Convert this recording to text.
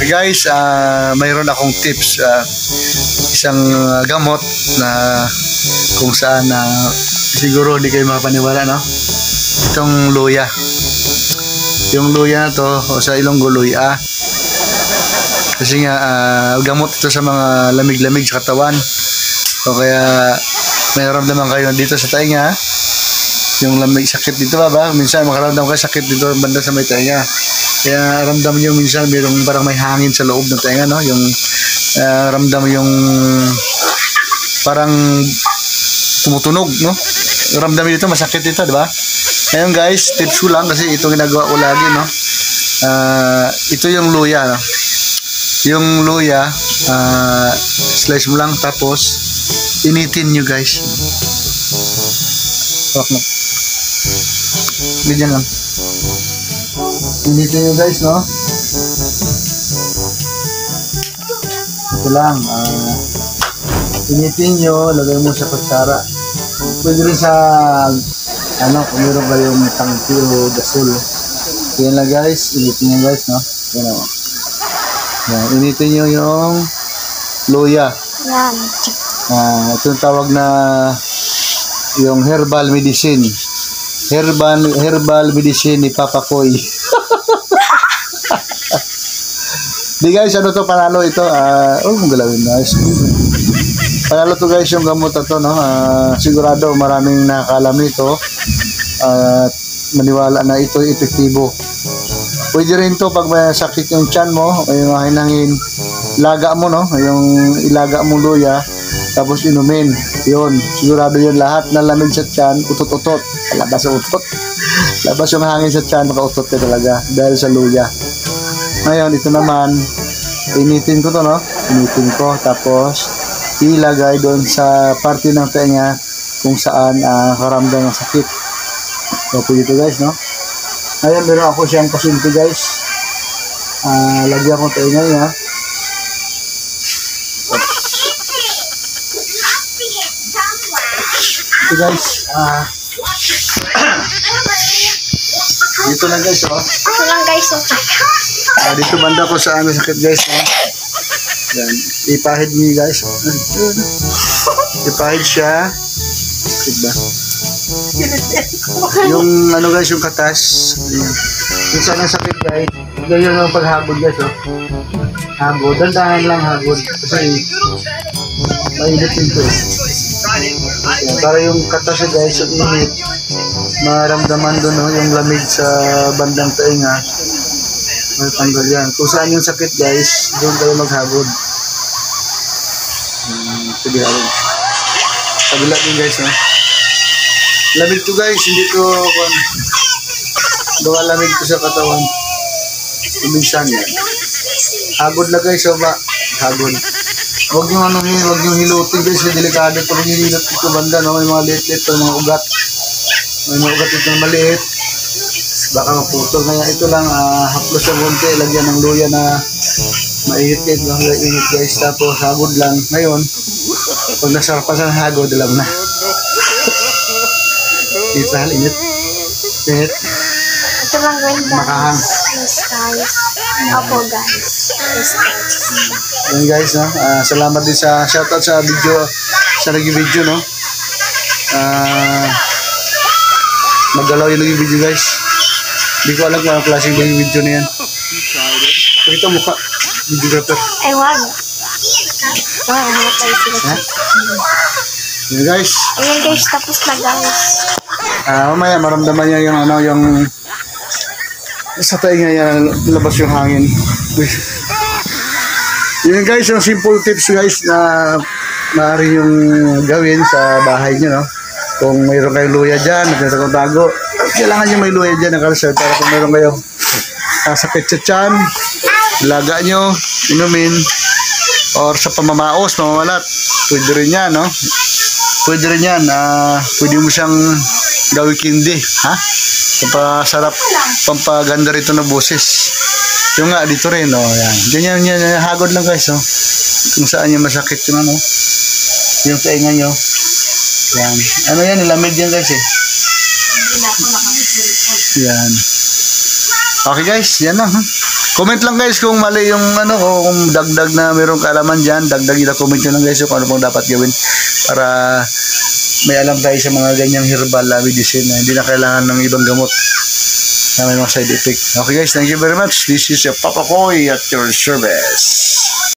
guys, mayroon akong tips, isang gamot na kung saan siguro hindi kayo makapaniwala, no? Itong luya. Yung luya na to, o sa Ilonggo luya. Kasi nga gamot ito sa mga lamig-lamig sa katawan. O kaya may naramdaman kayo dito sa tainga, yung lamig, sakit dito ba? Minsan makaramdam kayo sakit dito banda sa may tainga. Kaya ramdam nyo minsan mayroong parang may hangin sa loob ng tainga, no? Yung ramdam yung parang tumutunog, no? Ramdam dito, masakit dito, di ba? Ngayon guys, tips ko lang kasi ito ginagawa ko lagi, no? Ito yung luya, no? Yung luya, slice mo lang tapos initin nyo guys. Ganyan lang. Initin nyo guys, no? Ito lang. Initin nyo, lagay mo sa kutsara. Pwede rin sa kung meron kayong tangki o gasol. Yan lang guys, initin nyo guys, no? Yan o. Yan, initin nyo yung luya. Yan. Ito yung tawag na yung herbal medicine. Herbal medicine ni Papa Koy. Di guys, ano to, panalo ito. Kung galawin guys. Panalo to guys yung gamot na to, no? Sigurado maraming nakakalam nito. Maniwala na ito epektibo. Pwede rin to pag may sakit yung tiyan mo, o yung hinangin, laga mo, no? Yung ilaga mo luya, tapos inumin. Yun, sigurado yun. Lahat na lamig sa tiyan, utot-utot. Labas ang utot. Labas yung hangin sa tiyan, makautot ka talaga dahil sa luya. Ngayon, ito naman, initin ko to, no? Initin ko, tapos ilagay doon sa parte ng tenga kung saan karamdam ng sakit. So, pwede ito guys, no? Ngayon, meron ako siyang pasyente guys. Lagyan ko tenga niya. Ito guys, dito lang guys, oh. Ito lang guys, oh. Dito banda ko sa ano sakit guys, oh. Yan, ipahid niyo guys, oh. Ipahid siya. Sakit ba? Yung ano guys, yung katas. Yung sana sakit guys. Ganyan yung paghagod guys, oh. Hagod, dandahan lang hagod. Kasi mainit ito, eh. Yan, para yung katas guys, yung init, maramdaman doon, no, yung lamig sa bandang tainga, may tanggal yan. Kung saan yung sakit guys, doon kayo maghagod. Sige, alin. Kabila din guys, no? Lamig to guys, hindi to bawa lamig to sa katawan. Minsan yan. Hagod na guys, so ba? Hagod. Huwag yung hilutin guys, delikado ito. Huwag yung hilot ito banda, no? May mga liit-liit, mga ugat. May mga ugat ito maliit. Baka maputol. Kaya ito lang, haplos ng konti. Lagyan ng luya na maihit-hit lang. Init guys. Tapos hagod lang. Ngayon, pag nasarpasan hagod, alam na. Init lang, init. Init. Ito lang guys. Makahang. Yes guys. Opo guys. Yes guys. Yan guys, no? Salamat din sa shoutout sa video, sa naging video, no? Magalaw yung naging video guys. Hindi ko alam kung anong klaseng naging video na yan. Pakita mo ka, videographer. Ay wag. Hanap tayo sila. Yan guys. Ayan guys, tapos na guys. Mamaya maramdaman niya yung ano, yung sa tainga yan, labas yung hangin. Yun guys, yung simple tips guys na maaari yung gawin sa bahay nyo, no? Kung mayroon kayong luya dyan, mayroon kayong tago, kailangan nyo may luya dyan na kalsar para kung mayroon kayong sakit sa tiyan, ilaga nyo, inumin, or sa pamamaos, mamamalat, pwede rin yan, no? Pwede rin yan, pwede mo siyang gawin kindi, ha? Pampasarap, pampaganda rito na boses. Yung nga, dito rin, oh, yan. Ganyan, hagod lang guys, oh. Kung saan yung masakit yung ano, yung tainga nyo. Yan. Ano yan, nilamig yan guys, eh. Yan. Okay guys, yan lang, ha. Comment lang guys kung mali yung ano, kung dagdag na mayroong kaalaman dyan, dagdag ila comment nyo lang guys kung ano pong dapat gawin para may alam tayo sa mga ganyang herbal medicine na hindi na kailangan ng ibang gamot na may mga side effect. Okay guys, thank you very much. This is Papa Koy at your service.